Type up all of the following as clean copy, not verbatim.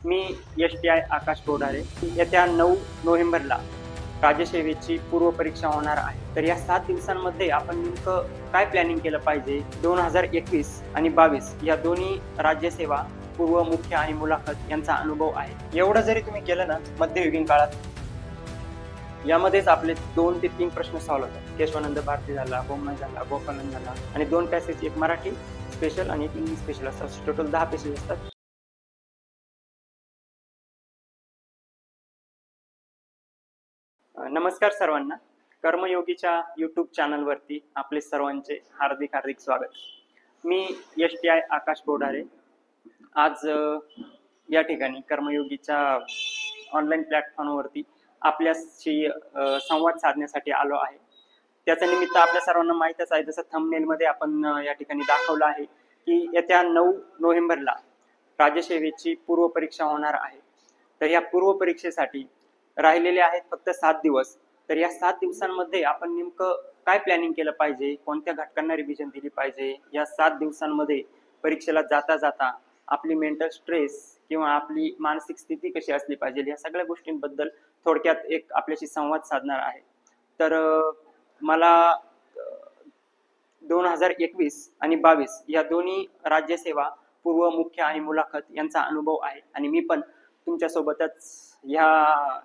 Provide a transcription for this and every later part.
मी STI आकाश कोडारे. येत्या 9 नोव्हेंबरला राज्यसेवेची पूर्व परीक्षा होणार आहे. तर या 7 दिवसांमध्ये आपण नेमकं काय प्लॅनिंग केलं पाहिजे? 2021 आणि 22 या दोन्ही राज्यसेवा पूर्व, मुख्य आणि मुलाखत यांचा अनुभव आहे. एवढं जरी तुम्ही केलं ना मध्ययुगीन काळात, यामध्येच आपले 2 ते 3 प्रश्न सॉल्व्ह होतात. केशवानंद भारती झाला, बोम्मन झाला, गोपालन झाला आणि 2 पॅसेज, एक मराठी स्पेशल आणि एक इंग्लिश स्पेशल असतात. टोटल 10 पॅसेज असतात. नमस्कार सर्वांना. कर्मयोगीच्या यूट्यूब चॅनलवरती आपले सर्वांचे हार्दिक हार्दिक स्वागत. मी STI आकाश कोडारे. आज या ठिकाणी कर्मयोगीच्या ऑनलाईन प्लॅटफॉर्मवरती आपल्याशी संवाद साधण्यासाठी आलो आहे. त्याचं निमित्त आपल्या सर्वांना माहीतच आहे, जसं थंबनेलमध्ये आपण या ठिकाणी दाखवलं आहे की येत्या 9 नोव्हेंबरला राज्यसेवेची पूर्व परीक्षा होणार आहे. तर या पूर्व परीक्षेसाठी राहिलेले आहेत फक्त 7 दिवस. तर या 7 दिवसांमध्ये आपण नेमकं काय प्लॅनिंग केलं पाहिजे, कोणत्या घटकांना रिव्हिजन दिली पाहिजे, या 7 दिवसांमध्ये परीक्षेला जाता जाता आपली मेंटल स्ट्रेस किंवा आपली मानसिक स्थिती कशी असली पाहिजे, या सगळ्या गोष्टींबद्दल थोडक्यात एक आपल्याशी संवाद साधणार आहे. तर मला 2021 आणि 22 या दोन्ही राज्यसेवा पूर्व, मुख्य आणि मुलाखत यांचा अनुभव आहे आणि मी पण तुमच्यासोबतच ह्या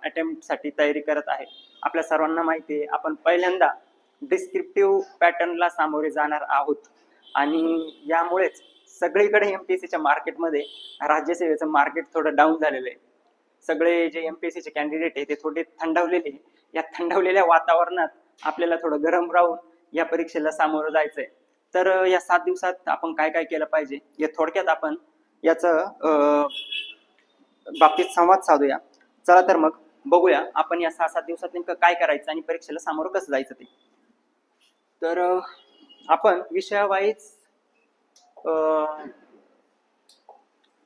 अटेम्प्टसाठी तयारी करत आहे. आपल्या सर्वांना माहिती आहे, आपण पहिल्यांदा डिस्क्रिप्टिव्ह पॅटर्नला सामोरे जाणार आहोत आणि यामुळेच सगळीकडे MPSCच्या मार्केटमध्ये राज्यसेवेचं मार्केट थोडं डाऊन झालेलं आहे. सगळे जे MPSCचे कॅन्डिडेट आहे ते थोडे थंडावलेले. या थंडावलेल्या वातावरणात आपल्याला थोडं गरम राहून या परीक्षेला सामोरं जायचंय. तर या 7 दिवसात आपण काय काय केलं पाहिजे या थोडक्यात आपण याचं बाबतीत संवाद साधूया. चला तर मग बघूया आपण या 6-7 दिवसात नेमकं काय करायचं आणि परीक्षेला सामोरं कसं जायचं ते. तर आपण विषयावाईज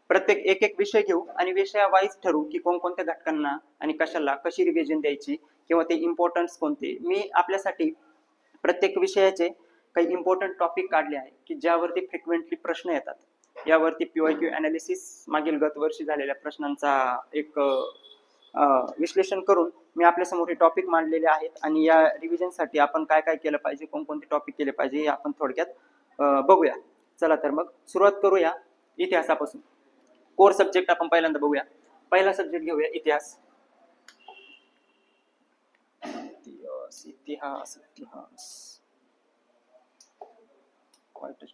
प्रत्येक एक विषय घेऊ आणि विषयावाईज ठरवू की कोणकोणत्या घटकांना आणि कशाला कशी रिव्हिजन द्यायची किंवा ते इम्पॉर्टन्स कोणते. मी आपल्यासाठी प्रत्येक विषयाचे काही इम्पॉर्टंट टॉपिक काढले आहे की ज्यावरती फ्रिक्वेंटली प्रश्न येतात. यावरती PYQ अनालिसिस मागील गत वर्षी झालेल्या प्रश्नांचा एक विश्लेषण करून मी आपल्यासमोर हे टॉपिक मांडलेले आहेत आणि या रिव्हिजनसाठी आपण काय काय केलं पाहिजे, कोणकोणते टॉपिक केले पाहिजे हे आपण थोडक्यात बघूया. चला तर मग सुरुवात करूया इतिहासापासून. कोर सब्जेक्ट आपण पहिल्यांदा बघूया. पहिला सब्जेक्ट घेऊया इतिहास. इतिहास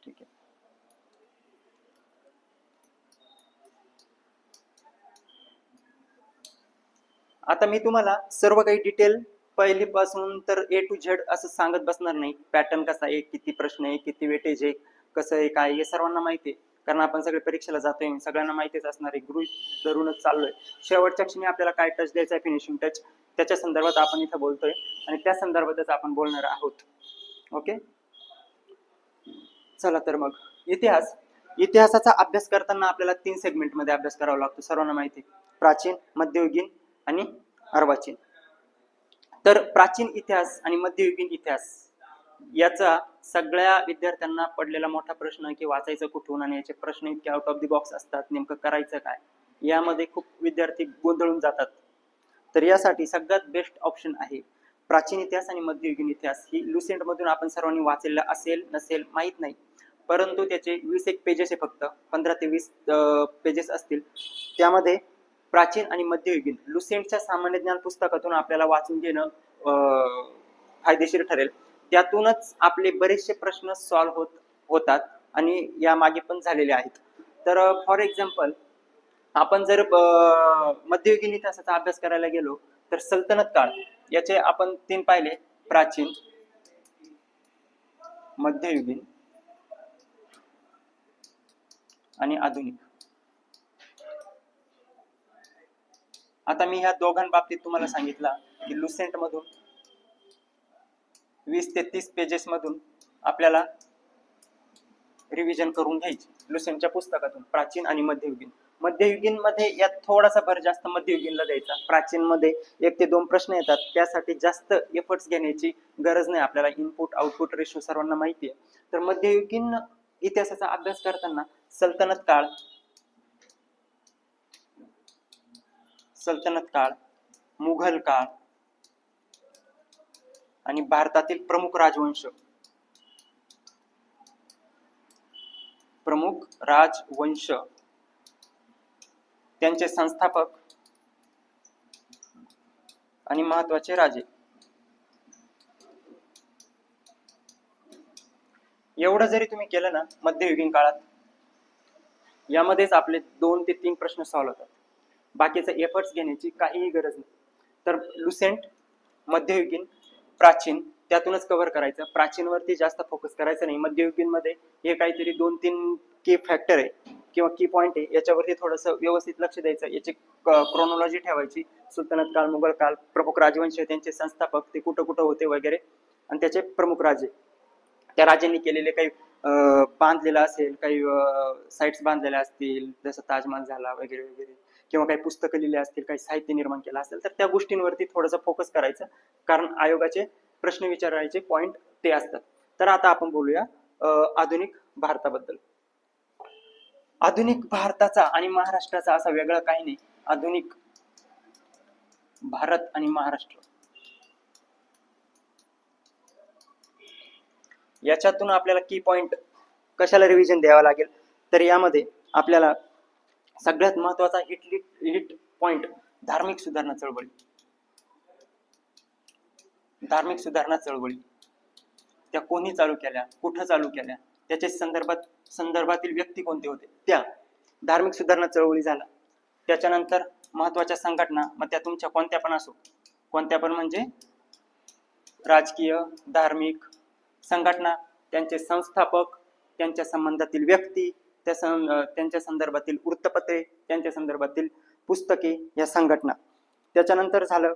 ठीक आहे. आता मी तुम्हाला सर्व काही डिटेल पहिलीपासून तर A to Z असं सांगत बसणार नाही. पॅटर्न कसा आहे, किती प्रश्न आहे, किती वेटेज आहे, कसं आहे, काय, हे सर्वांना माहिती आहे कारण आपण सगळे परीक्षेला जातोय. सगळ्यांना माहितीच असणार आहे. गृहीत धरूनच चाललोय. शेवटच्या क्षणी आपल्याला काय टच द्यायचा आहे, फिनिशिंग टच, त्याच्या संदर्भात आपण इथं बोलतोय आणि त्या संदर्भातच आपण बोलणार आहोत. ओके, चला तर मग इतिहासाचा अभ्यास करताना आपल्याला 3 सेगमेंटमध्ये अभ्यास करावा लागतो. सर्वांना माहिती आहे, प्राचीन, मध्ययुगीन आणि अर्वाचीन. तर प्राचीन इतिहास आणि मध्ययुगीन इतिहास याचा सगळ्या विद्यार्थ्यांना पडलेला मोठा प्रश्न की वाचायचं कुठून आणि याचे प्रश्न इतके आउट ऑफ द बॉक्स असतात, नेमकं करायचं काय, यामध्ये खूप विद्यार्थी गोंधळून जातात. तर यासाठी सगळ्यात बेस्ट ऑप्शन आहे प्राचीन इतिहास आणि मध्ययुगीन इतिहास. ही लुसेंट मधून आपण सर्वांनी वाचलेला असेल नसेल माहित नाही, परंतु त्याचे 21 पेजेस आहे, फक्त 15 ते 20 पेजेस असतील. त्यामध्ये प्राचीन आणि मध्ययुगीन लुसेंटच्या सामान्य ज्ञान पुस्तकातून आपल्याला वाचून घेणं फायदेशीर ठरेल. त्यातूनच आपले बरेचसे प्रश्न सॉल्व्ह होतात आणि या मागे पण झालेले आहेत. तर फॉर एक्झाम्पल आपण जर मध्ययुगीन इतिहासाचा अभ्यास करायला गेलो तर सल्तनत काळ याचे आपण 3 पाहिले, प्राचीन, मध्ययुगीन आणि आधुनिक. आता मी ह्या दोघांबाबतीत तुम्हाला सांगितलं की लुसेंट मधून 20 ते 30 पेजेस मधून आपल्याला रिव्हिजन करून घ्यायची लुसेंटच्या पुस्तकातून, प्राचीन आणि मध्ययुगीन. मध्ययुगीन मध्ये यात थोडासा भर जास्त मध्ययुगीनला द्यायचा. प्राचीन मध्ये 1 ते 2 प्रश्न येतात, त्यासाठी जास्त एफर्ट्स घेण्याची गरज नाही आपल्याला. इनपुट आउटपुट रेशो सर्वांना माहिती आहे. तर मध्ययुगीन इतिहासाचा अभ्यास करताना सल्तनत काळ, सल्तनत काळ, मुघल काळ आणि भारतातील प्रमुख राजवंश, त्यांचे संस्थापक आणि महत्वाचे राजे. एवढं जरी तुम्ही केलं ना मध्ययुगीन काळात, यामध्येच आपले 2 ते 3 प्रश्न सॉल्व्ह होतात. बाकीचे एफर्ट्स घेण्याची काहीही गरज नाही. तर लुसेंट, मध्ययुगीन, प्राचीन त्यातूनच कव्हर करायचं. प्राचीन वरती जास्त फोकस करायचं नाही. मध्ययुगीन मध्ये हे काहीतरी 2-3 की फॅक्टर आहे किंवा की पॉइंट आहे, याच्यावरती थोडंसं व्यवस्थित लक्ष द्यायचं. याची क्रोनॉलॉजी ठेवायची. सुलतनत काळ, मुघल काळ, प्रमुख राजवंश, त्यांचे संस्थापक, ते कुठं कुठं होते वगैरे, आणि त्याचे प्रमुख राजे, त्या राजांनी केलेले काही बांधलेलं असेल, काही साइट्स बांधलेल्या असतील, जसं ताजमहल झाला वगैरे वगैरे, किंवा काही पुस्तकं लिहिली असतील, काही साहित्य निर्माण केलं असेल, तर त्या गोष्टींवरती थोडंसं फोकस करायचं, कारण आयोगाचे प्रश्न विचारायचे पॉइंट ते असतात. तर आता आपण बोलूया आधुनिक भारताबद्दल. आधुनिक भारताचा आणि महाराष्ट्राचा असा वेगळं काही नाही. आधुनिक भारत आणि महाराष्ट्र याच्यातून आपल्याला की पॉइंट कशाला रिव्हिजन द्यावा लागेल, तर यामध्ये आपल्याला सगळ्यात महत्वाचा हिट पॉइंट धार्मिक सुधारणा चळवळी. धार्मिक सुधारणा चळवळी त्या कोणी चालू केल्या, कुठं चालू केल्या, त्याच्या संदर्भातील व्यक्ती कोणते होते, त्या धार्मिक सुधारणा चळवळी झाला. त्याच्यानंतर महत्वाच्या संघटना, मग त्या तुमच्या कोणत्या पण असो, कोणत्या पण म्हणजे राजकीय, धार्मिक संघटना, त्यांचे संस्थापक, त्यांच्या संबंधातील व्यक्ती, त्यांच्या संदर्भातील वृत्तपत्रे, त्यांच्या संदर्भातील पुस्तके, या संघटना. त्याच्यानंतर झालं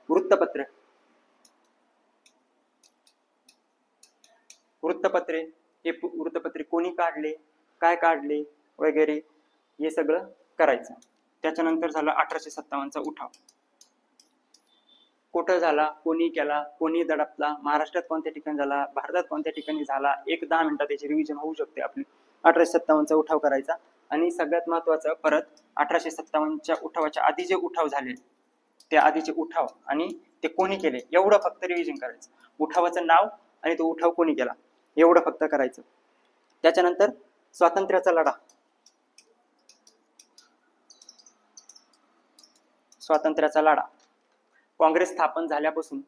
वृत्तपत्रे. हे वृत्तपत्रे कोणी काढले, काय काढले वगैरे, हे सगळं करायचं. त्याच्यानंतर झालं 1857चा उठाव. कुठं झाला, कोणी केला, कोणी दडपला, महाराष्ट्रात कोणत्या ठिकाणी झाला, भारतात कोणत्या ठिकाणी झाला, 1-10 मिनिटात त्याची रिव्हिजन होऊ शकते आपली. 1857चा उठाव करायचा. आणि सगळ्यात महत्वाचं, परत 1857च्या उठावाच्या आधी जे उठाव झाले, त्या आधीचे उठाव आणि ते कोणी केले, एवढं फक्त रिव्हिजन करायचं. उठावाचं नाव आणि तो उठाव कोणी केला, एवढं फक्त करायचं. त्याच्यानंतर स्वातंत्र्याचा लढा. स्वातंत्र्याचा लढा काँग्रेस स्थापन झाल्यापासून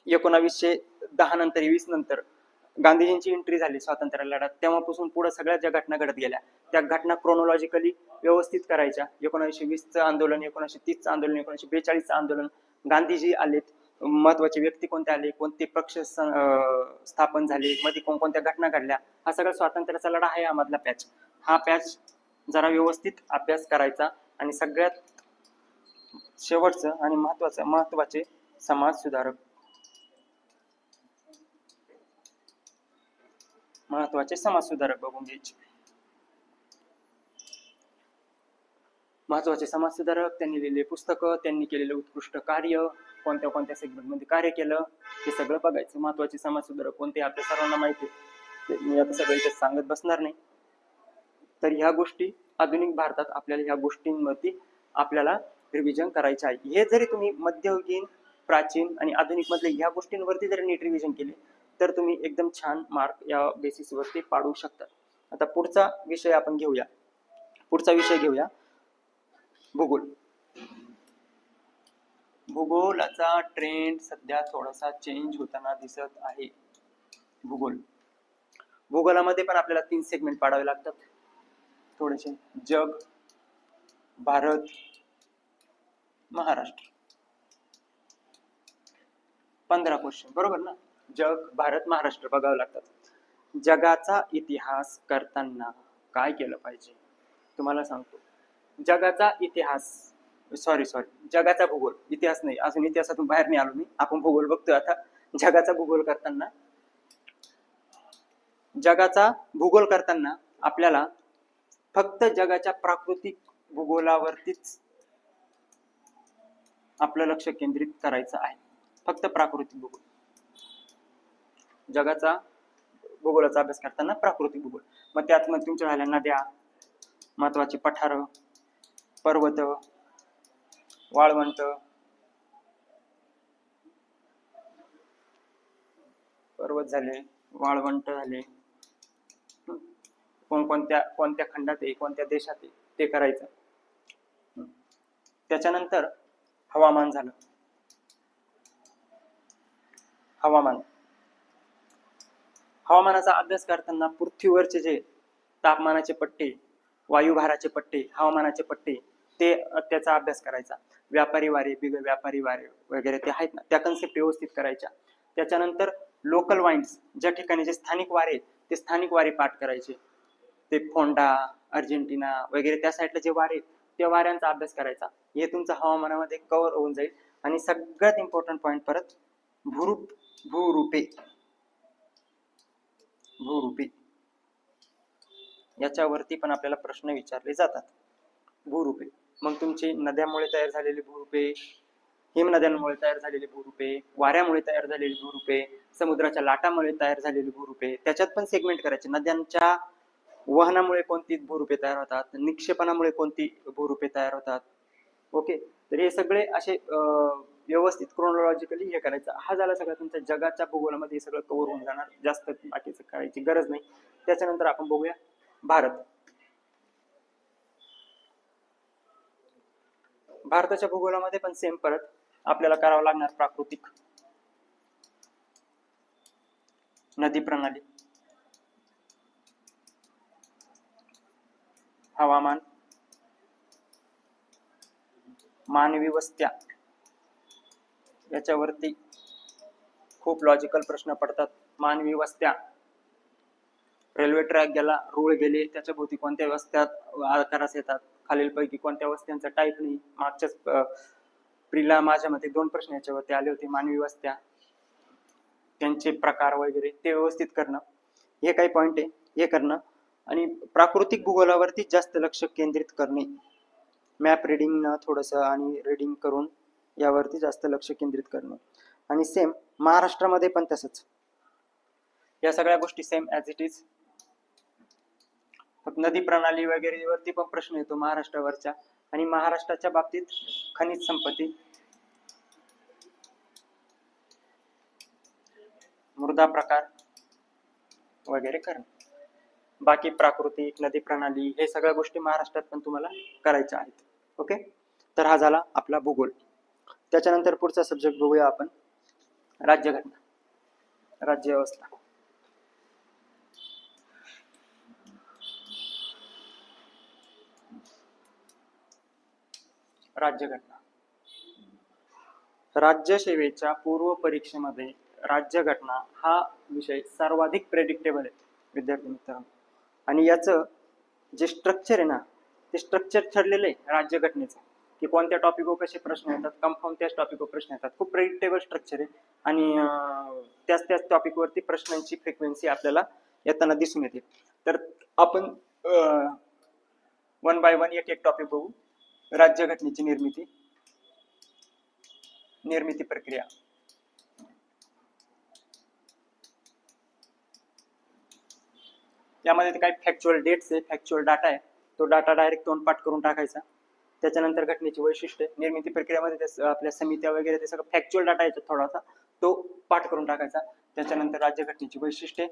1910 नंतर, 20 नंतर गांधीजींची एंट्री झाली स्वातंत्र्य लढ्यात, तेव्हापासून पुढे सगळ्या ज्या घटना घडत गेल्या, त्या घटना क्रोनॉलॉजिकली व्यवस्थित करायच्या. 1920चं आंदोलन, 1930चं आंदोलन, 1942चं आंदोलन, गांधीजी आलेत, महत्वाचे व्यक्ती कोणते आले, कोणते पक्ष स्थापन झाले, मध्ये कोणकोणत्या घटना घडल्या, हा सगळा स्वातंत्र्याचा लढा आहे यामधला पॅच. हा पॅच जरा व्यवस्थित अभ्यास करायचा. आणि सगळ्यात शेवटचं आणि महत्वाचे समाज सुधारक. बघून घ्यायचे. महत्वाचे समाज सुधारक, त्यांनी लिहिलेले पुस्तकं, त्यांनी केलेले उत्कृष्ट कार्य, कोणत्या कोणत्या सेगमेंट मध्ये कार्य केलं, हे सगळं बघायचं. महत्वाचे समाज सुधारक कोणते आपल्या सर्वांना माहिती आहे, मी आता सगळं इथे सांगत बसणार नाही. तर ह्या गोष्टी आधुनिक भारतात आपल्याला ह्या गोष्टींवरती आपल्याला रिव्हिजन करायचं आहे. हे जरी तुम्ही मध्ययुगीन, प्राचीन आणि आधुनिक मधले ह्या गोष्टींवरती जरी नीट रिव्हिजन केले, तर तुम्ही एकदम छान मार्क या बेसिस वरती पाडू शकता. आता पुढचा विषय आपण घेऊया. भूगोल. भूगोलाचा ट्रेंड सध्या थोडासा चेंज होताना दिसत आहे. भूगोलामध्ये पण आपल्याला 3 सेगमेंट पाडावे लागतात थोडेसे. जग, भारत, महाराष्ट्र. 15 क्वेश्चन, बरोबर ना. जग, भारत, महाराष्ट्र बघावं लागतात. जगाचा इतिहास करताना काय केलं पाहिजे तुम्हाला सांगतो. जगाचा इतिहास, जगाचा भूगोल, इतिहास नाही, अजून इतिहासातून बाहेर नाही आलो मी, आपण भूगोल बघतोय आता. जगाचा भूगोल करताना आपल्याला फक्त जगाच्या प्राकृतिक भूगोलावरतीच आपलं लक्ष केंद्रित करायचं आहे. फक्त प्राकृतिक भूगोल. जगाचा भूगोलाचा अभ्यास करताना प्राकृतिक भूगोल, मग त्यात तुमच्या झाल्या नद्या, महत्वाची पठार, पर्वत, वाळवंट, पर्वत झाले, वाळवंट झाले, कोणत्या खंडात आहे, कोणत्या देशात आहे ते करायचं. त्याच्यानंतर हवामान झालं. हवामानाचा अभ्यास करताना पृथ्वीवरचे जे तापमानाचे पट्टे, वायुभाराचे पट्टे, हवामानाचे पट्टे ते त्याचा अभ्यास करायचा. व्यापारी वारे, बिगर व्यापारी वारे वगैरे ते आहेत ना, त्या कन्सेप्ट व्यवस्थित करायच्या. त्याच्यानंतर लोकल वाइंड्स, ज्या ठिकाणी जे स्थानिक वारे, ते स्थानिक वारे पाठ करायचे. ते फोंडा, अर्जेंटिना वगैरे त्या साईडला जे वारे, त्या वाऱ्यांचा अभ्यास करायचा. हे तुमचं हवामानामध्ये कव्हर होऊन जाईल. आणि सगळ्यात इम्पॉर्टंट पॉईंट परत भूरूपे याच्यावरती पण आपल्याला प्रश्न विचारले जातात. भूरूपे, मग तुमची नद्यामुळे तयार झालेली भूरूपे, हिमनद्यांमुळे तयार झालेली भूरूपे, वाऱ्यामुळे तयार झालेली भूरूपे, समुद्राच्या लाटामुळे तयार झालेली भूरूपे, त्याच्यात पण सेगमेंट करायचे. नद्यांच्या वहनामुळे कोणती भूरूपे तयार होतात, निक्षेपणामुळे कोणती भूरूपे तयार होतात. ओके, तर हे सगळे असे व्यवस्थित क्रोनॉलॉजिकली हे करायचं. हा झाला सगळं तुमच्या जगाच्या भूगोलामध्ये सगळं कव्हर होऊन जाणार, जास्त बाकीचं करायची गरज नाही. त्याच्यानंतर आपण बघूया भारत. भारताच्या भूगोलामध्ये पण सेम परत आपल्याला करावं लागणार प्राकृतिक, नदी प्रणाली, हवामान, मानवी वस्त्या. याच्यावरती खूप लॉजिकल प्रश्न पडतात. मानवी वस्त्या, रेल्वे ट्रॅक गेला, रूळ गेले, त्याच्या भोवती कोणत्या वस्त्यात आकारास येतात, खालीलपैकी कोणत्या वस्त्यांचा टाईप नाही. मागच्याच प्रीला माझ्या मते 2 प्रश्न याच्यावरती आले होते. मानवी वस्त्या, त्यांचे प्रकार वगैरे ते व्यवस्थित करणं, हे काही पॉइंट आहे, हे करणं. आणि प्राकृतिक भूगोलावरती जास्त लक्ष केंद्रित करणे, मॅप रिडिंग थोडंसं आणि रीडिंग करून यावरती जास्त लक्ष केंद्रित करणं. आणि सेम महाराष्ट्रामध्ये पण तसंच, या सगळ्या गोष्टी सेम ॲज इट इज. फक्त नदी प्रणाली वगैरे वरती पण प्रश्न येतो महाराष्ट्रावरच्या. आणि महाराष्ट्राच्या बाबतीत खनिज संपत्ती, मृदा प्रकार वगैरे करणं. बाकी प्राकृतिक, नदी प्रणाली, हे सगळ्या गोष्टी महाराष्ट्रात पण तुम्हाला करायच्या आहेत. ओके, तर हा झाला आपला भूगोल. त्याच्यानंतर पुढचा सब्जेक्ट बघूया आपण, राज्यघटना, राज्यव्यवस्था. राज्यघटना, राज्यसेवेच्या पूर्व परीक्षेमध्ये राज्यघटना हा विषय सर्वाधिक प्रेडिक्टेबल आहे विद्यार्थी मित्रांनो. आणि याचं जे स्ट्रक्चर आहे ना, ते स्ट्रक्चर ठरलेलं आहे राज्यघटनेचं, की कोणत्या टॉपिकवर कसे प्रश्न येतात, कन्फर्म त्याच टॉपिकवर प्रश्न येतात. खूप प्रेडिक्टेबल स्ट्रक्चर आहे. आणि त्याच टॉपिकवरती प्रश्नांची फ्रिक्वेन्सी आपल्याला येताना दिसून येते. तर आपण 1 बाय 1 एक टॉपिक बघू. राज्यघटनेची निर्मिती प्रक्रिया. यामध्ये काही फॅक्च्युअल डेट्स आहे, फॅक्च्युअल डाटा आहे. तो डाटा डायरेक्ट तोंडपाठ करून टाकायचा. त्याच्यानंतर घटनेची वैशिष्ट्ये, निर्मिती प्रक्रियेमध्ये आपल्या समित्या वगैरे ते सगळं फॅक्च्युअल डाटा याच्यात थोडासा, तो पाठ करून टाकायचा. त्याच्यानंतर राज्यघटनेची वैशिष्ट्ये,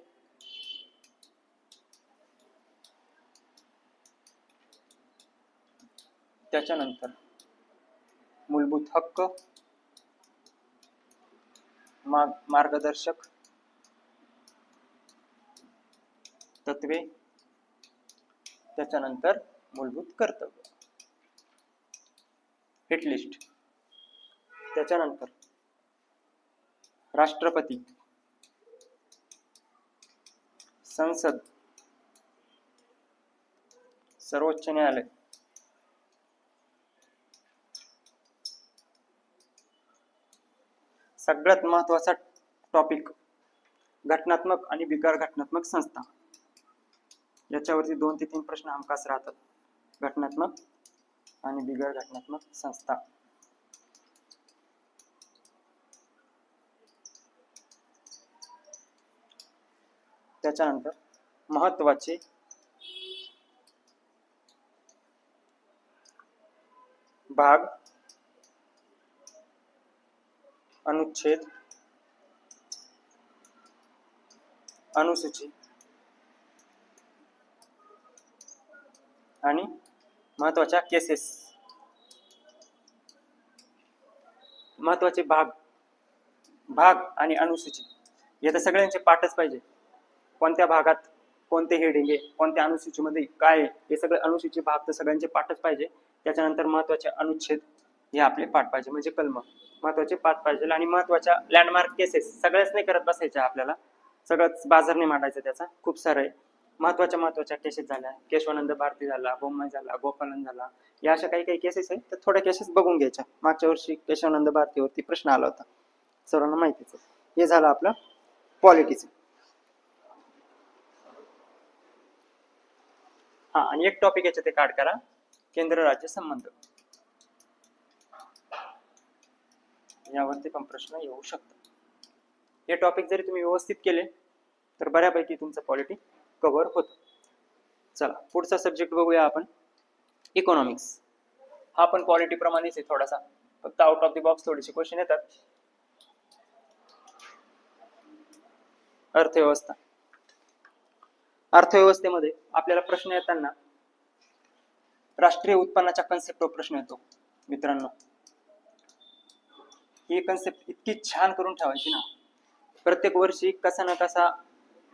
त्याच्यानंतर मूलभूत हक्क, मार्गदर्शक तत्वे, त्याच्यानंतर मूलभूत कर्तव्य, हिट लिस्ट. त्याच्यानंतर राष्ट्रपती, संसद, सर्वोच्च न्यायालय, सगळ्यात महत्वाचा टॉपिक घटनात्मक आणि बिगर घटनात्मक संस्था. याच्यावरती 2 ते 3 प्रश्न हमखास राहतात. घटनात्मक आणि बिगर घटनात्मक संस्था. त्याच्यानंतर महत्वाचे भाग अनुच्छेद, अनुसूची आणि महत्वाच्या केसेस, महत्वाचे भाग आणि अनुसूची, या तर सगळ्यांचे पाठच पाहिजे. कोणत्या भागात कोणते हेडिंग आहे, कोणत्या अनुसूचीमध्ये काय आहे, हे सगळे अनुसूची भाग तर सगळ्यांचे पाठच पाहिजे. त्याच्यानंतर महत्वाचे अनुच्छेद हे आपले पाठ पाहिजे, म्हणजे कलम महत्वाचे पाठ पाहिजे. आणि महत्वाच्या लँडमार्क केसेस सगळ्याच नाही करत बसायच्या, आपल्याला सगळंच बाजार नाही मांडायचं, त्याचा खूप सारं आहे. महत्वाच्या केसेस झाल्या, केशवानंद भारती झाला, बोम्मई झाला, गोपालन झाला, या अशा काही केसेस आहेत. तर थोड्या केसेस बघून घ्यायच्या. मागच्या वर्षी केशवानंद भारतीवरती प्रश्न आला होता, सर्वांना माहितीच आहे. हे झालं आपलं पॉलिटिक्स. हा, आणि एक टॉपिक याच्यात एक ऍड करा, केंद्र राज्य संबंध. यावरती पण प्रश्न येऊ शकतात. हे टॉपिक जरी तुम्ही व्यवस्थित केले तर बऱ्यापैकी तुमचं पॉलिटी कव्हर होतं. चला पुढचा सब्जेक्ट बघूया आपण, इकॉनॉमिक्स. हा पण पॉलिटी प्रमाणेच आहे थोडासा, फक्त आउट ऑफ द बॉक्स थोडेसे क्वेश्चन येतात. अर्थव्यवस्था. अर्थव्यवस्थेमध्ये आपल्याला प्रश्न येताना राष्ट्रीय उत्पन्नाच्या कन्सेप्टवर प्रश्न येतो. मित्रांनो, ही कन्सेप्ट इतकी छान करून ठेवायची ना, प्रत्येक वर्षी कसा ना कसा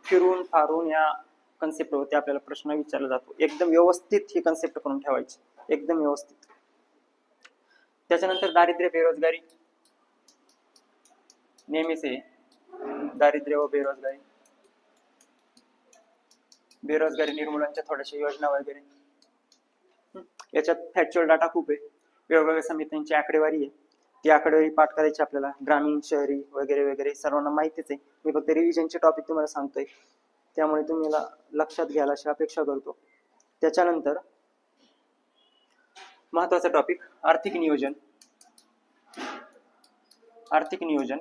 फिरून फारून या कन्सेप्टवरती आपल्याला प्रश्न विचारला जातो. एकदम व्यवस्थित ही कन्सेप्ट करून ठेवायची, एकदम व्यवस्थित. त्याच्यानंतर दारिद्र्य बेरोजगारी नेहमीच आहे. दारिद्र्य व बेरोजगारी, बेरोजगारी निर्मूलनाच्या थोड्याशा योजना वगैरे. याच्यात फॅक्च्युअल डाटा खूप आहे, वेगवेगळ्या समित्यांची आकडेवारी आहे, ती आकडेवारी पाठ करायची आपल्याला. ग्रामीण, शहरी वगैरे वगैरे सर्वांना माहितीच आहे. मी फक्त रिव्हिजनचे टॉपिक तुम्हाला सांगतोय, त्यामुळे तुम्ही लक्षात घ्यायला अशी अपेक्षा करतो. त्याच्यानंतर महत्वाचा टॉपिक आर्थिक नियोजन. आर्थिक नियोजन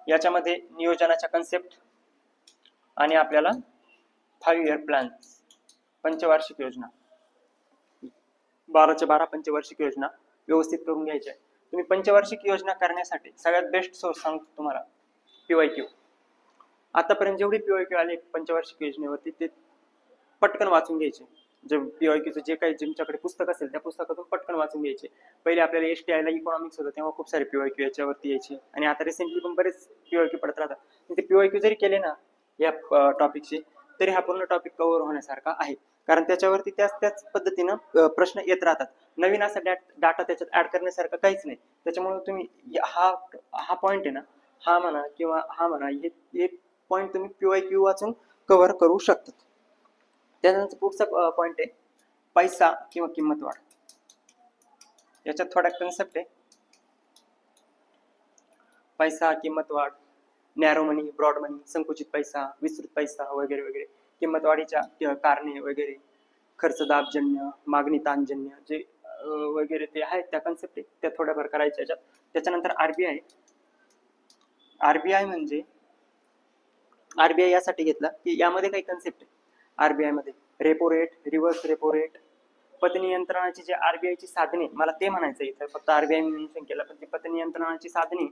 याच्यामध्ये नियोजनाच्या कन्सेप्ट आणि आपल्याला 5 इयर प्लॅन, पंचवार्षिक योजना, 12च्या 12 पंचवार्षिक योजना व्यवस्थित करून घ्यायच्या. तुम्ही पंचवार्षिक योजना करण्यासाठी सगळ्यात बेस्ट सोर्स सांगतो तुम्हाला, PYQ. आतापर्यंत जेवढे PYQ आले पंचवार्षिक योजनेवरती, ते पटकन वाचून घ्यायचे. जे PYQचं जे काही तुमच्याकडे पुस्तक असेल त्या पुस्तकातून पटकन वाचून घ्यायचे. पहिले आपल्याला STI ला इकॉनॉमिक्स होतं तेव्हा खूप सारे PYQ याच्यावरती यायचे, आणि आता रिसेंटली पण बरेच PYQ पडत राहतात. ते PYQ जरी केले ना या टॉपिकचे, तरी हा पूर्ण टॉपिक कव्हर होण्यासारखा आहे, कारण त्याच्यावरती त्याच पद्धतीनं प्रश्न येत राहतात. नवीन असा डाटा त्याच्यात ऍड करण्यासारखं काहीच नाही. त्याच्यामुळे तुम्ही हा पॉईंट आहे ना, हा म्हणा किंवा हा म्हणा, हे पॉईंट तुम्ही PYQ वाचून कव्हर करू शकतात. त्यानंतर पुढचा पॉईंट आहे पैसा किंवा किंमत वाढ. याच्यात थोडा कन्सेप्ट आहे, पैसा, किंमत वाढ, नॅरो मनी, ब्रॉड मनी, संकुचित पैसा, विस्तृत पैसा वगैरे वगैरे. किंमत वाढीच्या कारणे वगैरे, खर्च दाबजन्य, मागणी ताणजन्य, जे वगैरे ते आहेत त्या कन्सेप्ट आहे, त्या थोड्याफार करायच्या याच्यात. त्याच्यानंतर RBI म्हणजे RBI यासाठी घेतला की यामध्ये काही कन्सेप्ट आहे. RBI मध्ये repo rate, reverse repo rate, पतनियंत्रणाची जे RBI ची साधने, मला ते म्हणायचं इथं, फक्त RBI मेन्शन केलं, पण ती पतनियंत्रणाची साधने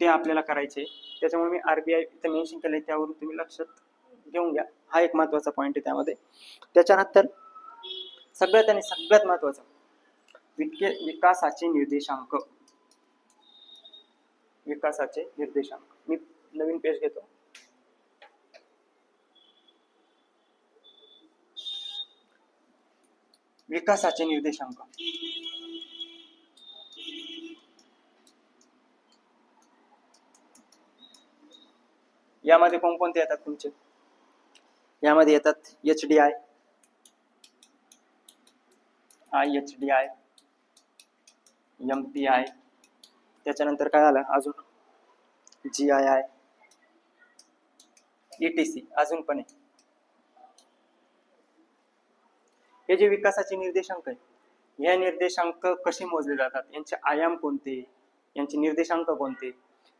ते आपल्याला करायचे. त्याच्यामुळे मी RBI इथं मेन्शन केलंय, त्यावरून तुम्ही लक्षात घेऊन घ्या. हा एक महत्वाचा पॉईंट आहे त्यामध्ये. त्याच्यानंतर सगळ्यात महत्वाचं विकासाचे निर्देशांक. विकासाचे निर्देशांक, मी नवीन पेज घेतो. विकासाचे निर्देशांक यामध्ये कोणकोणते येतात तुमचे? यामध्ये येतात HDI, IHDI, MPI, त्याच्यानंतर काय आलं अजून GII, ETC अजून पण आहे. हे जे विकासाचे निर्देशांक आहे, या निर्देशांक कसे मोजले जातात, यांचे आयाम कोणते, यांचे निर्देशांक कोणते,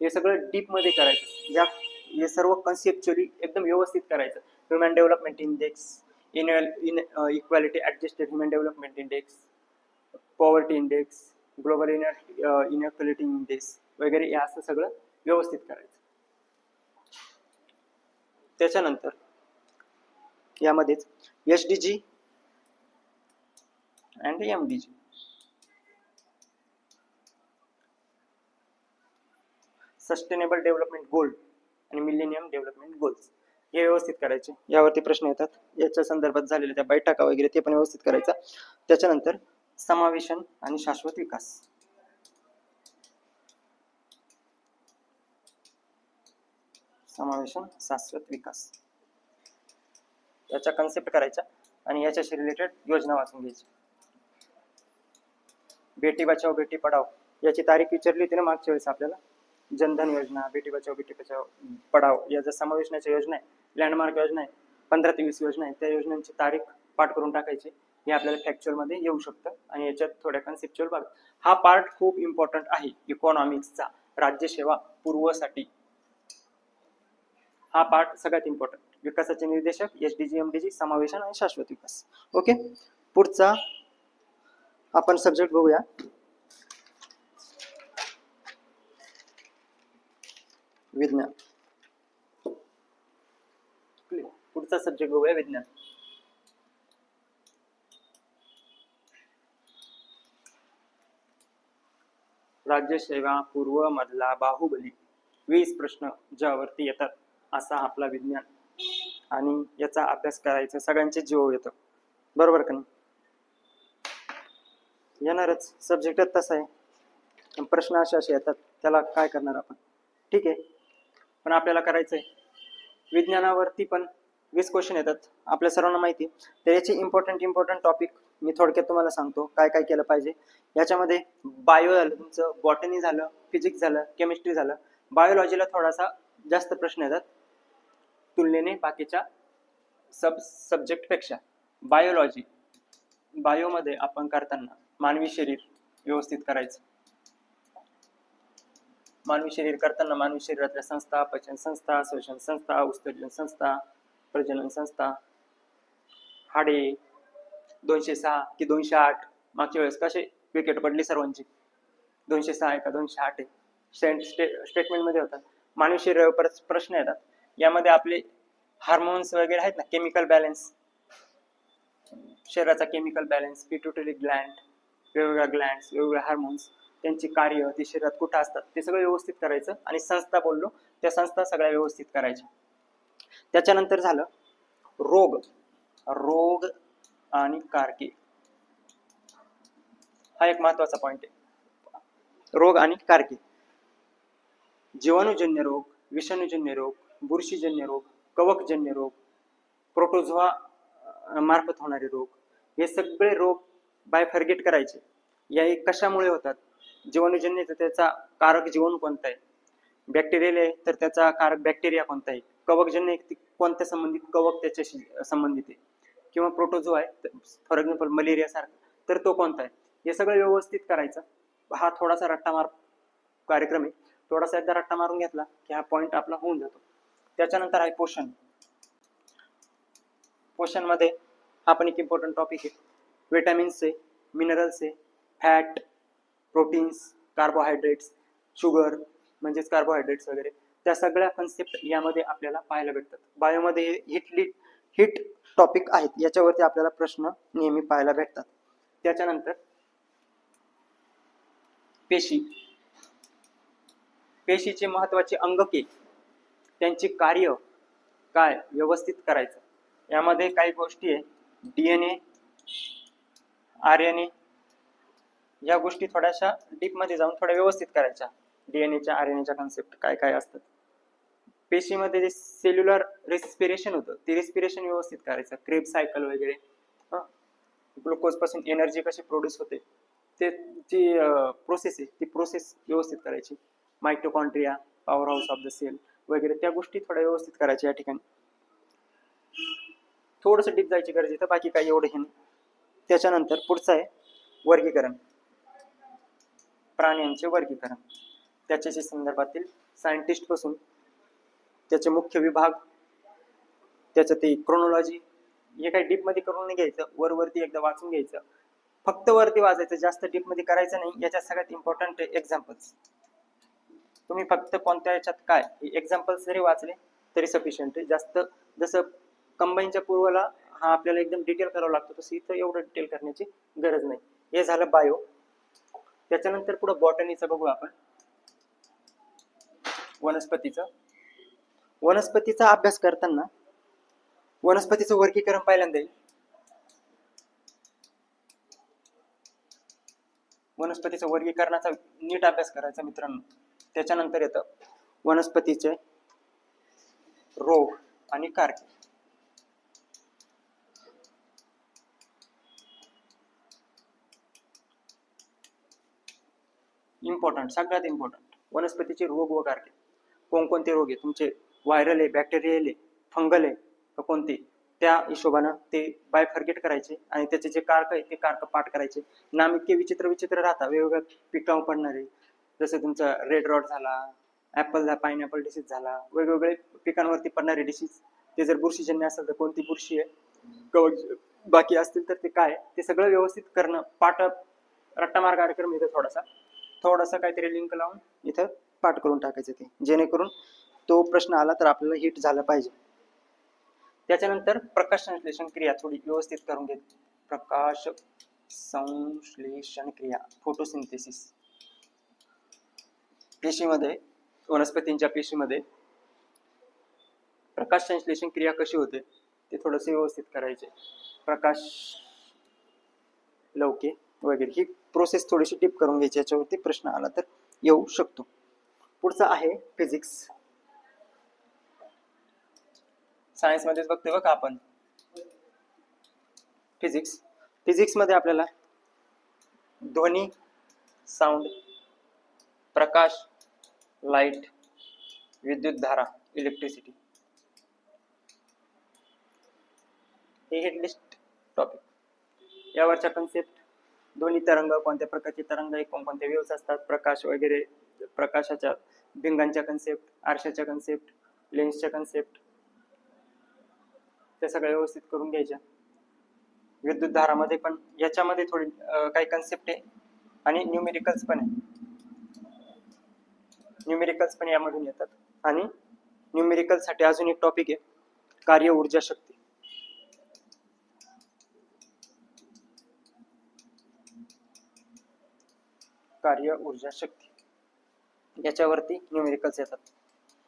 हे सगळं डीप मध्ये करायचं. हे सर्व कन्सेप्च्युअली एकदम व्यवस्थित करायचं. Human development index, equality adjusted human development index, poverty index, global inequality index, वगैरे हे असं सगळं व्यवस्थित करायचं. त्याच्यानंतर यामध्येच SDG and MDG sustainable development goal आणि मिलेनियम डेव्हलपमेंट गोल्स हे व्यवस्थित करायचे. यावरती प्रश्न येतात. याच्या संदर्भात झालेल्या त्या बैठका वगैरे ते पण व्यवस्थित करायचा. त्याच्यानंतर समावेशन आणि शाश्वत विकास. समावेशन शाश्वत विकास याच्या कन्सेप्ट करायच्या आणि याच्याशी रिलेटेड योजना वाचून घ्यायची. बेटी बचाओ बेटी पढाओ याची तारीख विचारली होती ना मागच्या वेळेस आपल्याला. जनधन योजना, बेटी बचाओ बेटी पढाओ या ज्या समावेशनाच्या योजना आहे, लँडमार्क योजना आहे, 15 ते 20 योजना आहे, त्या योजनांची तारीख पाठ करून टाकायची. हे आपल्याला फॅक्च्युअल मध्ये येऊ शकतं आणि याच्यात थोड्या कन्सेप्च्युअल भाग. हा पार्ट खूप इम्पॉर्टंट आहे इकॉनॉमिक्सचा, राज्यसेवा पूर्वसाठी. हा पार्ट सगळ्यात इम्पॉर्टंट. विकासाचे निर्देशक, SDG MDG, समावेशन आणि शाश्वत विकास. ओके, पुढचा आपण सब्जेक्ट बघूया. विज्ञान. पुढचा सब्जेक्ट बघूया विज्ञान. राज्यसेवा पूर्व मधला बाहुबली 20 प्रश्न ज्यावरती येतात असा आपला विज्ञान, आणि याचा अभ्यास करायचा सगळ्यांचे जीव येतं, बरोबर का नाही? येणारच, सब्जेक्टच तसा आहे. प्रश्न असे येतात, त्याला काय करणार आपण? ठीक आहे, पण आपल्याला करायचंय. विज्ञानावरती पण 20 क्वेश्चन येतात, आपल्या सर्वांना माहिती. तर याचे इम्पॉर्टंट टॉपिक मी थोडक्यात तुम्हाला सांगतो काय काय केलं पाहिजे. याच्यामध्ये बायो झालं तुमचं, बॉटनी झालं, फिजिक्स झालं, केमिस्ट्री झालं. बायोलॉजीला थोडासा जास्त प्रश्न येतात तुलनेने बाकीच्या सब्जेक्ट पेक्षा. बायोमध्ये आपण करताना मानवी शरीर व्यवस्थित करायचं. मानवी शरीर करताना मानवी शरीरातल्या संस्था, पचन संस्था, श्वसन संस्था, उत्सर्जन संस्था, प्रजनन संस्था, हाडे 206 की 208, मागच्या वेळेस कसे विकेट पडली सर्वांची, 206 आहे का 208 आहे, स्टेटमेंट मध्ये होतात. मानवी शरीरावर प्रश्न येतात. यामध्ये आपले हार्मोन्स वगैरे आहेत ना, केमिकल बॅलन्स, शरीराचा केमिकल बॅलन्स, पिट्युटरी ग्लँड, वेगवेगळ्या ग्लँड्स, वेगवेगळ्या हार्मोन्स, त्यांची कार्य, ती शरीरात कुठं असतात ते सगळं व्यवस्थित करायचं. आणि संस्था बोललो, त्या संस्था सगळ्या व्यवस्थित करायच्या. त्याच्यानंतर झालं रोग आणि कारके. हा एक महत्वाचा पॉइंट आहे, रोग आणि कारके. जीवाणूजन्य रोग, विषाणूजन्य रोग, बुरशीजन्य रोग, कवकजन्य रोग, प्रोटोझोआ मार्फत होणारे रोग, हे सगळे रोग बाय फॉरगेट करायचे. या कशामुळे होतात? जीवाणूजन्य तर त्याचा कारक जीवाणू कोणता आहे, बॅक्टेरियल आहे तर त्याचा कारक बॅक्टेरिया कोणता आहे, कवकजन्य कोणत्या संबंधित कवक त्याच्याशी संबंधित आहे, किंवा प्रोटोझोआ आहे फॉर एक्झाम्पल मलेरिया सारखा तर तो कोणता आहे, हे सगळं व्यवस्थित करायचं. हा थोडासा रट्टामार कार्यक्रम आहे, थोडासा एकदा रट्टा मारून घेतला की हा पॉइंट आपला होऊन जातो. त्याच्यानंतर आहे पोषण. पोषण मध्ये हा पण एक इम्पॉर्टंट टॉपिक आहे. विटॅमिन्स आहे, मिनरल्स आहे, फॅट, प्रोटीन्स, कार्बोहायड्रेट्स, शुगर म्हणजेच कार्बोहायड्रेट्स वगैरे, त्या सगळ्या कन्सेप्ट यामध्ये आपल्याला पाहायला भेटतात. बायोमध्ये हिट टॉपिक आहेत, याच्यावरती आपल्याला प्रश्न नेहमी पाहायला भेटतात. त्याच्यानंतर पेशीचे महत्वाचे अंगके, त्यांची कार्य काय व्यवस्थित करायचं. यामध्ये काही गोष्टी आहे, DNA, RNA, या गोष्टी थोड्याशा डीप मध्ये जाऊन थोड्या व्यवस्थित करायच्या. DNAच्या RNAच्या कन्सेप्ट काय काय असतात. पेशीमध्ये जे सेल्युलर रेस्पिरेशन होतं, ते रेस्पिरेशन व्यवस्थित करायचं. क्रेब सायकल वगैरे, ग्लुकोज पासून एनर्जी कशी प्रोड्यूस होते, ते जी प्रोसेस आहे ती प्रोसेस व्यवस्थित करायची. Mitochondria, powerhouse of the cell वगैरे, त्या गोष्टी थोड्या व्यवस्थित करायच्या या ठिकाणी. थोडस डीप जायची गरज आहे, तर बाकी काही एवढं हे नाही. त्याच्यानंतर पुढचं आहे वर्गीकरण, प्राण्यांचे वर्गीकरण. त्याच्याशी संदर्भातील सायंटिस्ट पासून त्याचे मुख्य विभाग, त्याचं ते क्रोनॉलॉजी, हे काही डीप मध्ये करून नाही घ्यायचं, वरती एकदा वाचून घ्यायचं, फक्त वरती वाचायचं, जास्त डीप मध्ये करायचं नाही. याच्यात सगळ्यात इम्पॉर्टंट एक्झाम्पल्स. तुम्ही फक्त कोणत्या याच्यात काय एक्झाम्पल जरी वाचले तरी सफिशियंट आहे. जास्त जसं कंबाईनच्या पूर्वाला हा आपल्याला एकदम डिटेल करावं लागतो, तसं इथं एवढं डिटेल करण्याची गरज नाही. हे झालं बायो. त्याच्यानंतर पुढे बॉटनीचं बघू आपण. वनस्पतीचा अभ्यास करताना वनस्पतीचं वर्गीकरण पहिल्यांदा येईल. वनस्पतीच्या वर्गीकरणाचा नीट अभ्यास करायचा मित्रांनो. त्याच्यानंतर येतं वनस्पतीचे रोग आणि कारके. इम्पॉर्टंट, सगळ्यात इम्पॉर्टंट वनस्पतीचे रोग व कारके. कोणकोणते रोग आहे तुमचे, व्हायरल आहे, बॅक्टेरियल आहे, फंगल आहे का कोणते, त्या हिशोबानं ते बायफर्गेट करायचे आणि त्याचे जे कारक आहे ते कारक पाठ करायचे. नाम इतके विचित्र विचित्र राहतात, वेगवेगळ्या पिकावर पडणारे, जसं तुमचा रेड रॉट झाला, ऍपल पाइनएपल डिसीज झाला, वेगवेगळे पिकांवरती पडणारे डिसीज. ते जर बुरशीजन्य असेल तर कोणती बुरशी आहे, बाकी असतील तर ते काय, ते सगळं व्यवस्थित करणं. पाठ रट्टामार कार्यक्रम इथं थोडासा काहीतरी लिंक लावून इथं पाठ करून टाकायचं ते, जेणेकरून तो प्रश्न आला तर आपल्याला हिट झाला पाहिजे. त्याच्यानंतर प्रकाश संश्लेषण क्रिया थोडी व्यवस्थित करून घेत. प्रकाश संश्लेषण क्रिया, फोटोसिंथेसिस. पेशीमध्ये, वनस्पतींच्या पेशीमध्ये प्रकाश संश्लेषण क्रिया कशी होते ते थोडंसं व्यवस्थित करायचे. प्रकाश लवके वगैरे ही प्रोसेस थोडीशी टिप करून घ्यायची, याच्यावरती प्रश्न आला तर येऊ शकतो. पुढचा आहे फिजिक्स. सायन्स मध्येच बघतोय बघा आपण फिजिक्स मध्ये आपल्याला ध्वनी, साऊंड, प्रकाश, लाईट, विद्युत धारा, इलेक्ट्रिसिटी हे हेडलिस्ट टॉपिक. यावरच्या कन्सेप्ट, ध्वनी तरंग, कोणत्या प्रकारचे तरंग आहे, कोणकोणत्या वेव्हज असतात, प्रकाश वगैरे, प्रकाशाच्या भिंगांच्या कन्सेप्ट, आरशाच्या कन्सेप्ट, लेन्सच्या कन्सेप्ट, त्या सगळ्या व्यवस्थित करून घ्यायच्या. विद्युत धारामध्ये पण याच्यामध्ये थोडी काही कन्सेप्ट आहे आणि न्यूमेरिकल्स पण आहे. न्यूमेरिकल्स पण यामधून येतात. आणि न्यूमेरिकल साठी अजून एक टॉपिक आहे, कार्य ऊर्जा शक्ती. कार्य ऊर्जा शक्ती याच्यावरती न्यूमेरिकल्स येतात,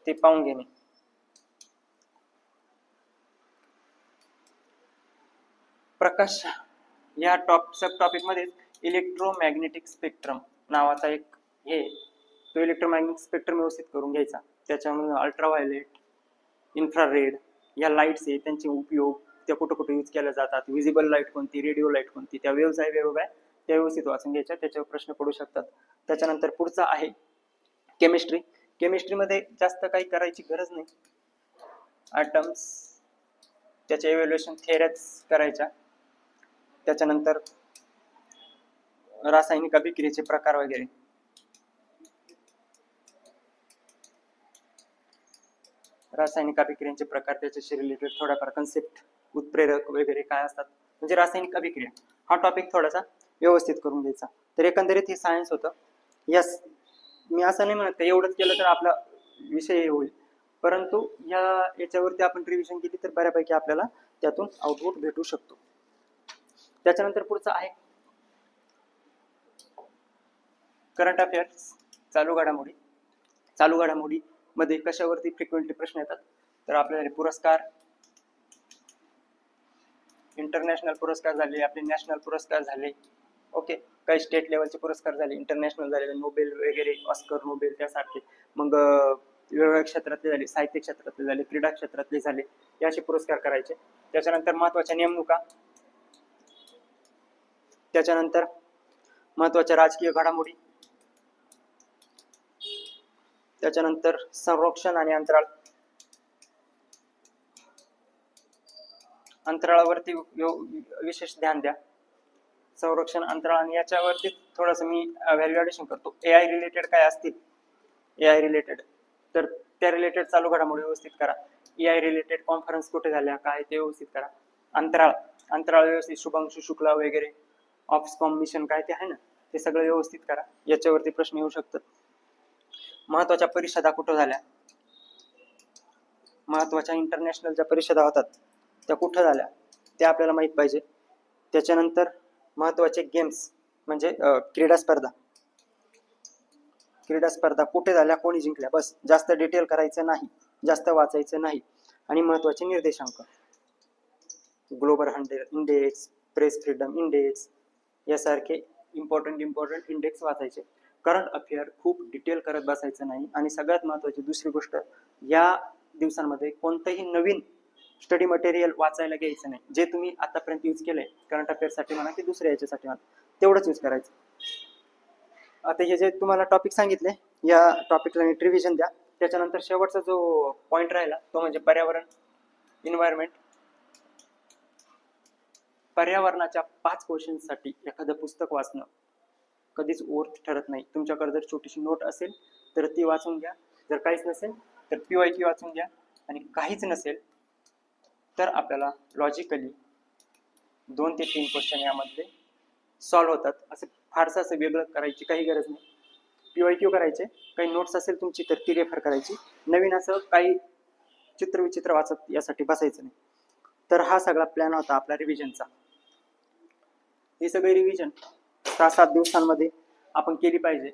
ते पाहून घेणे. प्रकाश या सब टॉपिक मध्ये इलेक्ट्रोमॅग्नेटिक स्पेक्ट्रम नावाचा एक हे, तो इलेक्ट्रोमॅग्नेटिक स्पेक्ट्रम व्यवस्थित करून घ्यायचा. त्याच्यामध्ये अल्ट्राव्हायलेट, इन्फ्रारेड या लाईट्स आहे, त्यांचे उपयोग, त्या कुठं कुठे यूज केल्या जातात, विजिबल लाईट कोणती, रेडिओ लाईट कोणती, त्या वेव्हज आहे वेगवेगळ्या, त्या व्यवस्थित वाचून घ्यायच्या, त्याच्यावर प्रश्न पडू शकतात. त्याच्यानंतर पुढचा आहे केमिस्ट्री. केमिस्ट्रीमध्ये जास्त काही करायची गरज नाही. ॲटम्स, त्याचे इव्हॅल्युएशन थेअरीज करायच्या. त्याच्यानंतर रासायनिक अभिक्रियेचे प्रकार वगैरे, रासायनिक अभिक्रियांचे प्रकार, त्याच्याशी रिलेटेड थोडाफार कन्सेप्ट, उत्प्रेरक वगैरे काय असतात, म्हणजे रासायनिक अभिक्रिया, हा टॉपिक थोडासा व्यवस्थित करून घ्यायचा. तर एकंदरीत हे सायन्स होतं. यस, मी असं नाही म्हणत एवढंच केलं तर आपला विषय होईल, परंतु याच्यावरती आपण रिव्हिजन केली तर बऱ्यापैकी आपल्याला त्यातून आउटपुट भेटू शकतो. त्याच्यानंतर पुढचं आहे करंट अफेअर्स, चालू घडामोडी. चालू घडामोडी मध्ये कशावरती फ्रिक्वेंटली प्रश्न येतात, तर आपल्याला पुरस्कार, इंटरनॅशनल पुरस्कार झाले, आपले नॅशनल पुरस्कार झाले, ओके, काही स्टेट लेवलचे पुरस्कार झाले, इंटरनॅशनल झाले, नोबेल वगैरे, ऑस्कर, नोबेल त्यासारखे, मग वेगवेगळ्या क्षेत्रातले झाले, साहित्य क्षेत्रातले झाले, क्रीडा क्षेत्रातले झाले, याचे पुरस्कार करायचे. त्याच्यानंतर महत्वाच्या नेमणुका, त्याच्यानंतर महत्वाच्या राजकीय घडामोडी, त्याच्यानंतर संरक्षण आणि अंतराळ. अंतराळावरती विशेष ध्यान द्या, संरक्षण, अंतराळ, आणि याच्यावरती थोडंसं मी व्हॅल्युएशन करतो. एआय रिलेटेड काय असतील, एआय रिलेटेड, तर त्या रिलेटेड चालू घडामोडी व्यवस्थित करा. एआय रिलेटेड कॉन्फरन्स कुठे झाल्या काय ते व्यवस्थित करा. अंतराळ व्यवस्थित, शुभांशु शुक्ला वगैरे, ऑक्सकॉम मिशन काय ते आहे ना, ते सगळं व्यवस्थित करा. याच्यावरती प्रश्न येऊ शकतात. महत्वाच्या परिषदा कुठं झाल्या, महत्वाच्या इंटरनॅशनल ज्या परिषदा होतात त्या कुठं झाल्या ते आपल्याला माहित पाहिजे. त्याच्यानंतर महत्वाचे गेम्स म्हणजे क्रीडा स्पर्धा कुठे झाल्या, कोणी जिंकल्या, बस जास्त डिटेल करायचं नाही, जास्त वाचायचं नाही. आणि महत्वाचे निर्देशांक, global index, press freedom index यासारखे इम्पॉर्टंट इंडेक्स वाचायचे. करंट अफेअर खूप डिटेल करत बसायचं नाही. आणि सगळ्यात महत्वाची दुसरी गोष्ट, या दिवसांमध्ये कोणतंही नवीन स्टडी मटेरियल वाचायला घ्यायचं नाही. जे तुम्ही आतापर्यंत यूज केलंय करंट अफेअरसाठी म्हणा की दुसऱ्या याच्यासाठी म्हणा, तेवढंच यूज करायचं. आता हे जे तुम्हाला टॉपिक सांगितले या टॉपिकला नीट रिव्हिजन द्या. त्याच्यानंतर शेवटचा जो पॉइंट राहिला तो म्हणजे पर्यावरण, इन्व्हायरमेंट. पर्यावरणाच्या 5 क्वेश्चनसाठी एखादं पुस्तक वाचणं कधीच वर्थ ठरत नाही. तुमच्याकडे जर छोटीशी नोट असेल तर ती वाचून घ्या, जर काहीच नसेल तर PYQ वाचून घ्या, आणि काहीच नसेल तर आपल्याला लॉजिकली 2 ते 3 क्वेश्चन यामध्ये सॉल्व्ह होतात. असं फारसं असं वेगळं करायची काही गरज नाही. PYQ करायचे, काही नोट्स असेल तुमची तर ती रेफर करायची, नवीन असं काही चित्रविचित्र वाचत यासाठी बसायचं नाही. तर हा सगळा प्लॅन होता आपला रिव्हिजनचा. ही सगळी रिव्हिजन 6-7 दिवसांमध्ये आपण केली पाहिजे.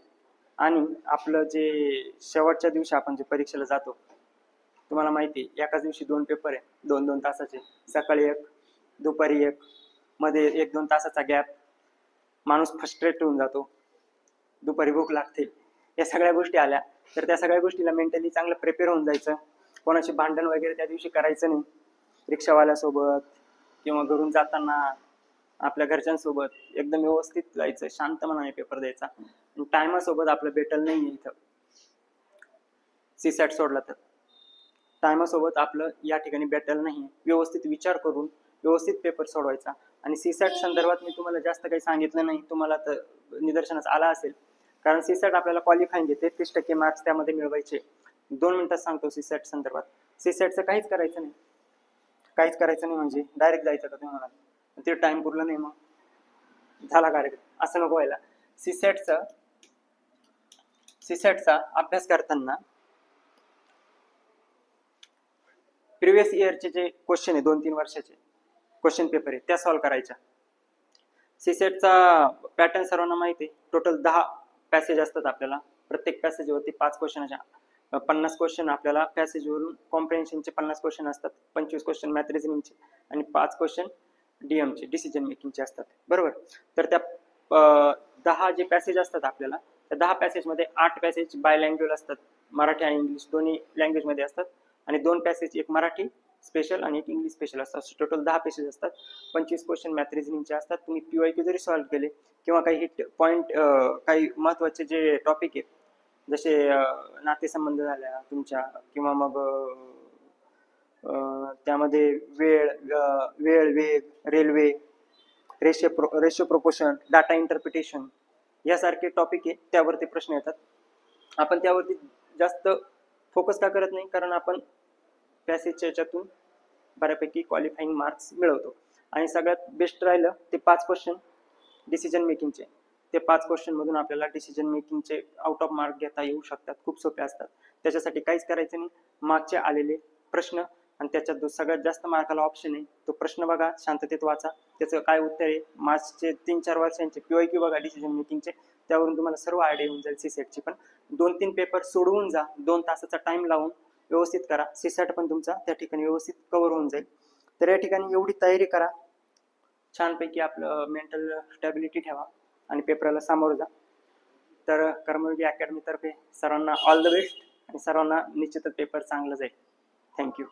आणि आपलं जे शेवटच्या दिवशी आपण जे परीक्षेला जातो, तुम्हाला माहिती आहे एकाच दिवशी 2 पेपर आहे, 2-2 तासाचे, सकाळी 1, दुपारी 1, मध्ये 1-2 तासाचा गॅप. माणूस फ्रस्ट्रेट होऊन जातो, दुपारी भूक लागते. या सगळ्या गोष्टी आल्या तर त्या सगळ्या गोष्टीला मेंटली चांगलं प्रिपेअर होऊन जायचं. कोणाशी भांडण वगैरे त्या दिवशी करायचं नाही. रिक्षावाल्यासोबत किंवा घरून जाताना आपल्या घरच्यांसोबत एकदम व्यवस्थित जायचं, शांत मनाने पेपर द्यायचा. टायमासोबत आपलं बेटल नाही आहे इथं. सीसॅट सोडला तर टायमासोबत आपलं या ठिकाणी बेटल नाही. व्यवस्थित विचार करून व्यवस्थित पेपर सोडवायचा. आणि सीसॅट संदर्भात मी तुम्हाला जास्त काही सांगितलं नाही, तुम्हाला तर निदर्शनास आला असेल. कारण सीसॅट आपल्याला क्वालिफाईंग देते, 30% मार्क्स त्यामध्ये मिळवायचे. 2 मिनिटात सांगतो सीसॅट संदर्भात. सीसॅटचं काहीच करायचं नाही, काहीच करायचं नाही म्हणजे डायरेक्ट जायचं का तुम्ही म्हणाल, ते टाइम पुरला नाही मग झाला कार्यक्रम, असं नको व्हायला. सीसॅटचा अभ्यास करताना प्रिव्हियस इयरचे जे क्वेश्चन आहे 2-3 वर्षाचे क्वेश्चन पेपर आहे त्या सॉल्व्ह करायच्या. सीसॅटचा पॅटर्न सर्वांना माहिती आहे. टोटल 10 पॅसेज असतात आपल्याला, प्रत्येक पॅसेजवरती 5 क्वेश्चनच्या 50 क्वेश्चन आपल्याला पॅसेजवरून कॉम्प्रिहेन्शनचे 50 क्वेश्चन असतात, 25 क्वेश्चन मॅथ रिझनिंगचे आणि 5 क्वेश्चन डीएमचे डिसिजन मेकिंगचे असतात, बरोबर. तर त्या 10 जे पॅसेज असतात आपल्याला, त्या 10 पॅसेजमध्ये 8 पॅसेज बायलँग्वेज असतात, मराठी आणि इंग्लिश दोन्ही लँग्वेजमध्ये असतात. आणि 2 पॅसेज, एक मराठी स्पेशल आणि एक इंग्लिश स्पेशल असतात. टोटल 10 पॅसेज असतात. 25 क्वेश्चन मॅथ रिझनिंगचे असतात. तुम्ही PYQ जरी सॉल्व्ह केले किंवा काही हिट पॉईंट, काही महत्त्वाचे जे टॉपिक आहेत जसे नातेसंबंध झाल्या तुमच्या, किंवा मग त्यामध्ये वेळ, वेग, railway, ratio proportion, data interpretation यासारखे टॉपिक आहे, त्यावरती प्रश्न येतात. आपण त्यावरती जास्त फोकस का करत नाही, कारण आपण पॅसेजच्या याच्यातून बऱ्यापैकी क्वालिफाईंग मार्क्स मिळवतो. आणि सगळ्यात बेस्ट राहिलं ते 5 क्वेश्चन डिसिजन मेकिंगचे. ते 5 क्वेश्चन मधून आपल्याला डिसिजन मेकिंगचे आउट ऑफ मार्क घेता येऊ शकतात, खूप सोपे असतात. त्याच्यासाठी काहीच करायचं नाही, मागचे आलेले प्रश्न आणि त्याच्यात जो सगळ्यात जास्त मार्काला ऑप्शन आहे तो प्रश्न बघा, शांततेत वाचा, त्याचं काय उत्तर आहे. मार्चचे 3-4 वर्षांचे PYQ बघा डिसिजन मेकिंगचे, त्यावरून तुम्हाला सर्व आयडिया येऊन जाईल सीसॅटची. पण 2-3 पेपर सोडवून जा, 2 तासाचा टाइम लावून व्यवस्थित करा, सीसॅट पण तुमचा त्या ठिकाणी व्यवस्थित कव्हर होऊन जाईल. तर या ठिकाणी एवढी तयारी करा, छानपैकी आपलं मेंटल स्टॅबिलिटी ठेवा आणि पेपरला सामोरं जा. तर कर्मयोगी अकॅडमीतर्फे सर्वांना ऑल द बेस्ट आणि सर्वांना निश्चितच पेपर चांगला जाईल. थँक्यू.